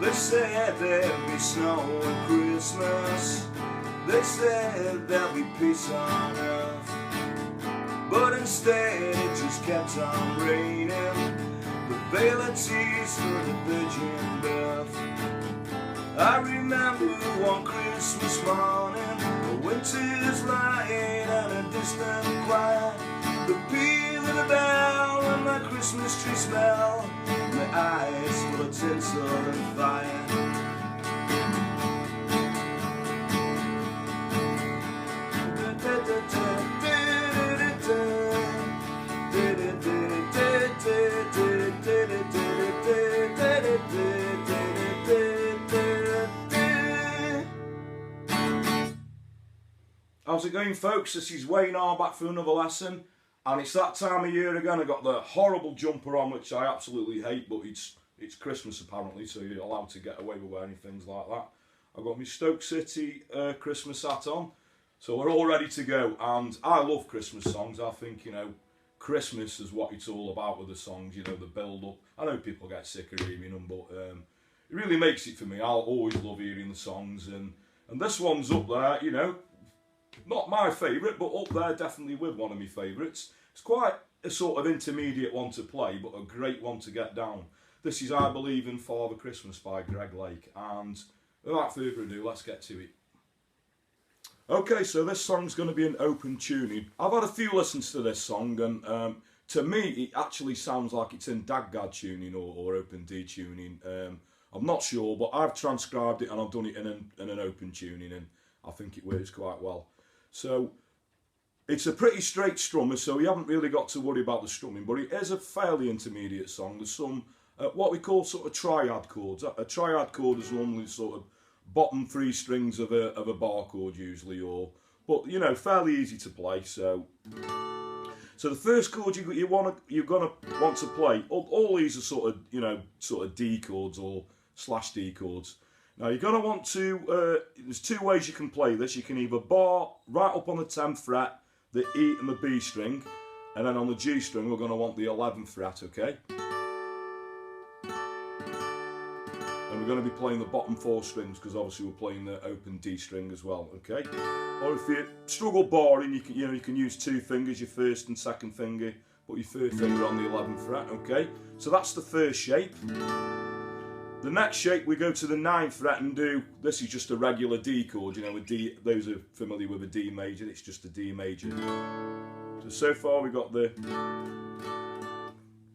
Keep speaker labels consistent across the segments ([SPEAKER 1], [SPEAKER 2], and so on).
[SPEAKER 1] They said there'd be snow at Christmas. They said there'd be peace on earth. But instead it just kept on raining. The veil of tears for the virgin birth. I remember one Christmas morning, the winter's light and a distant choir, the peal of the bell and my Christmas tree smell, my eyes full of tinsel and fire. How's it going, folks? This is Wayne R back for another lesson, and it's that time of year again. I got the horrible jumper on, which I absolutely hate, but it's Christmas apparently, so you're allowed to get away with wearing things like that. I've got my Stoke City Christmas hat on, so we're all ready to go. And I love Christmas songs. I think, you know, Christmas is what it's all about with the songs, you know, the build-up. I know people get sick of hearing them, but it really makes it for me. I'll always love hearing the songs, and this one's up there, you know. Not my favourite, but up there definitely with one of my favourites. It's quite a sort of intermediate one to play, but a great one to get down. This is I Believe in Father Christmas by Greg Lake, and without further ado, let's get to it. Okay, so this song's going to be an open tuning. I've had a few listens to this song, and to me it actually sounds like it's in Dagad tuning or open D tuning. I'm not sure, but I've transcribed it and I've done it in an open tuning, and I think it works quite well. So it's a pretty straight strummer, so you haven't really got to worry about the strumming, but it is a fairly intermediate song. There's some what we call sort of triad chords. A triad chord is normally sort of bottom three strings of a bar chord usually, but you know, fairly easy to play. So the first chord you're gonna want to play. All these are sort of D chords or /D chords. Now you're going to want to, there's two ways you can play this. You can either bar right up on the 10th fret, the E and the B string, and then on the G string we're going to want the 11th fret, okay? And we're going to be playing the bottom four strings because obviously we're playing the open D string as well, okay? Or if you struggle barring, you can use two fingers, your first and second finger, put your third finger on the 11th fret, okay? So that's the first shape. The next shape, we go to the 9th fret and do, this is just a regular D chord, you know, a D, those are familiar with a D major, it's just a D major. So far we got the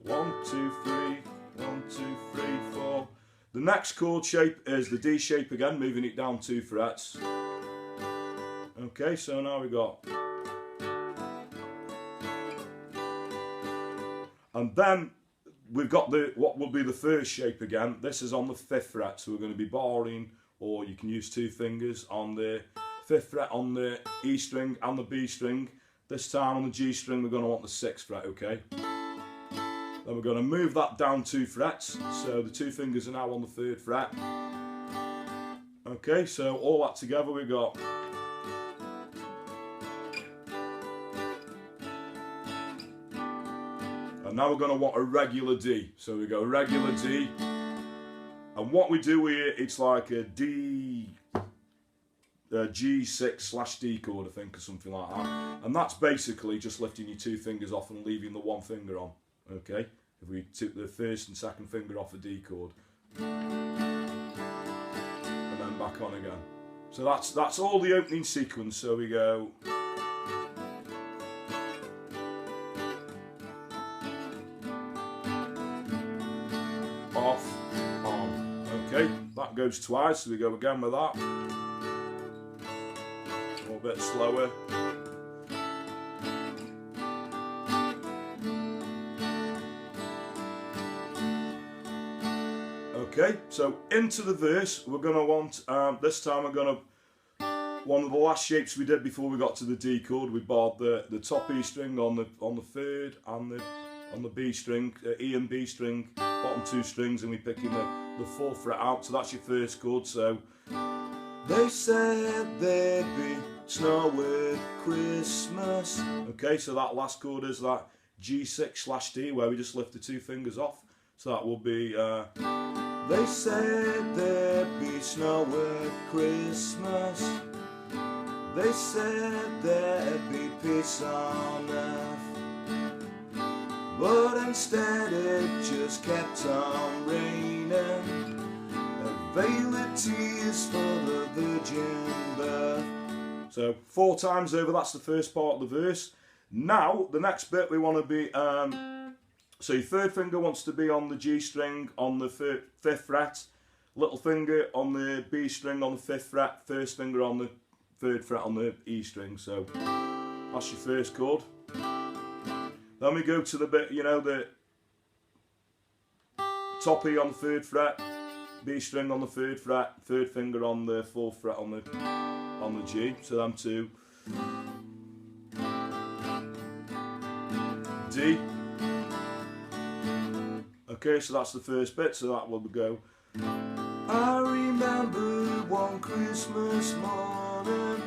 [SPEAKER 1] 1, 2, 3, 1, 2, 3, 4. The next chord shape is the D shape again, moving it down 2 frets. Okay, so now we got, and then we've got what will be the first shape again. This is on the 5th fret, so we're going to be barring, or you can use two fingers on the 5th fret on the E string and the B string. This time on the G string we're going to want the 6th fret, okay? Then we're going to move that down 2 frets, so the two fingers are now on the 3rd fret. Okay, so all that together we got. And now we're going to want a regular D. So we go regular D. And what we do here, it's like a D, G6/D chord, I think, or something like that. And that's basically just lifting your two fingers off and leaving the one finger on. Okay? If we took the first and second finger off a D chord. And then back on again. So that's all the opening sequence. So we go. Off, on. Okay, that goes twice, so we go again with that. A little bit slower. Okay, so into the verse, we're going to want, this time we're going to, one of the last shapes we did before we got to the D chord, we barred the top E string on the 3rd and on the B string, E and B string, bottom two strings, and we're picking the 4th fret out, so that's your first chord. So they said there'd be snow at Christmas. Okay, so that last chord is that G6/D where we just lift the two fingers off. So that will be They said there'd be snow at Christmas. They said there'd be peace on earth. But instead it just kept on raining. A veil of tears for the virgin birth. So 4 times over, that's the first part of the verse. Now, the next bit we want to be... so your third finger wants to be on the G string on the 5th fret. Little finger on the B string on the 5th fret. First finger on the 3rd fret on the E string. So that's your first chord. Then we go to the bit, you know, the top E on the 3rd fret, B string on the 3rd fret, 3rd finger on the 4th fret on the G. So them two. D. Okay, so that's the first bit, so that will go. I remember one Christmas morning.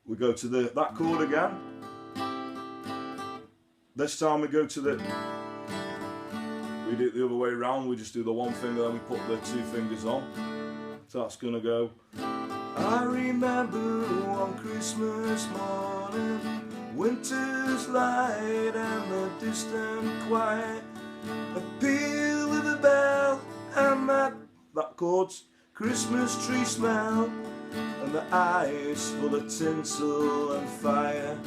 [SPEAKER 1] We go to that chord again. This time we go to we do it the other way around, we just do the one finger, then we put the 2 fingers on. So that's gonna go. I remember one Christmas morning, winter's light and the distant quiet, a peal of a bell and that chord's Christmas tree smell, and the eyes full of tinsel and fire.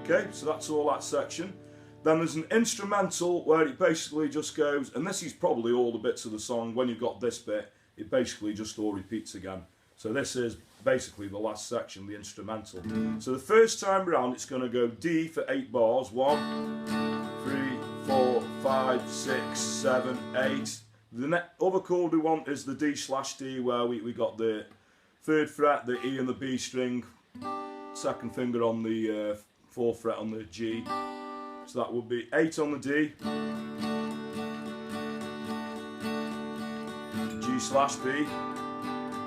[SPEAKER 1] Okay, so that's all that section. Then there's an instrumental where it basically just goes, and this is probably all the bits of the song. When you've got this bit, it basically just all repeats again. So this is basically the last section, the instrumental. So the first time round, it's going to go D for 8 bars. 1, 3, 4, 5, 6, 7, 8. The other chord we want is the D/D, where we got the 3rd fret, the E and the B string, 2nd finger on the 4th fret on the G. So that would be 8 on the D, G/B,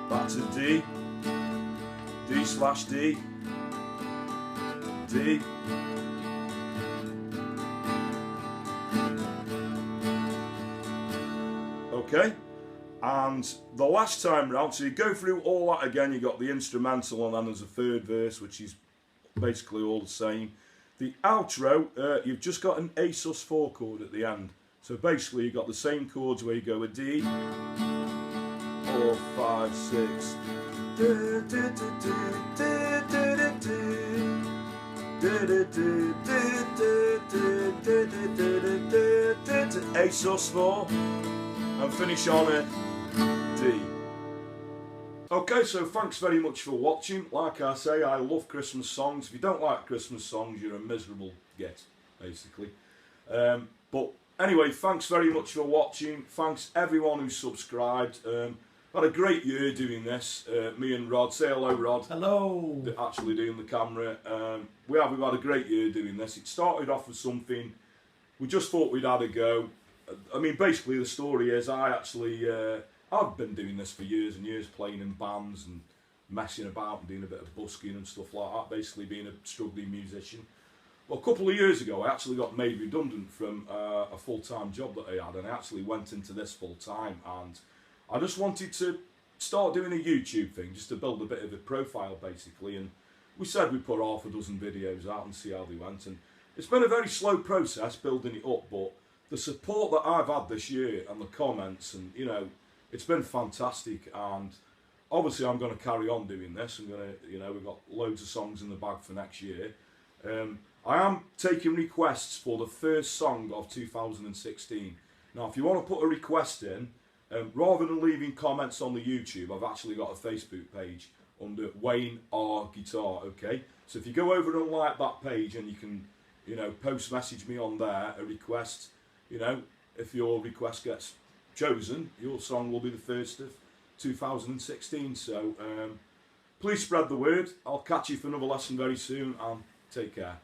[SPEAKER 1] back to D, D/D, D, okay, and the last time round, so you go through all that again, you got the instrumental and then there's a 3rd verse which is basically all the same. The outro, you've just got an A sus4 chord at the end. So basically you've got the same chords where you go a D, 4, 5, 6, A sus4, and finish on a D. Okay, so thanks very much for watching. Like I say, I love Christmas songs. If you don't like Christmas songs, you're a miserable git, basically. But anyway, thanks very much for watching. Thanks everyone who subscribed. Had a great year doing this. Me and Rod. Say hello, Rod.
[SPEAKER 2] Hello.
[SPEAKER 1] Actually doing the camera. We've had a great year doing this. It started off with something. We just thought we'd had a go. I mean, basically the story is I've been doing this for years and years, playing in bands and messing about and doing a bit of busking and stuff like that, basically being a struggling musician. Well, a couple of years ago, I actually got made redundant from a full-time job that I had, and I actually went into this full-time, and I just wanted to start doing a YouTube thing, just to build a bit of a profile, basically, and we said we'd put half a dozen videos out and see how they went, and it's been a very slow process building it up, but the support that I've had this year and the comments and, you know, it's been fantastic, and obviously I'm going to carry on doing this. I'm going to, you know, we've got loads of songs in the bag for next year. I am taking requests for the first song of 2016. Now, if you want to put a request in, rather than leaving comments on the YouTube, I've actually got a Facebook page under Wayne R Guitar, okay? So if you go over and like that page, and you can, you know, post message me on there, a request, you know, if your request gets chosen, your song will be the first of 2016. So please spread the word. I'll catch you for another lesson very soon, and take care.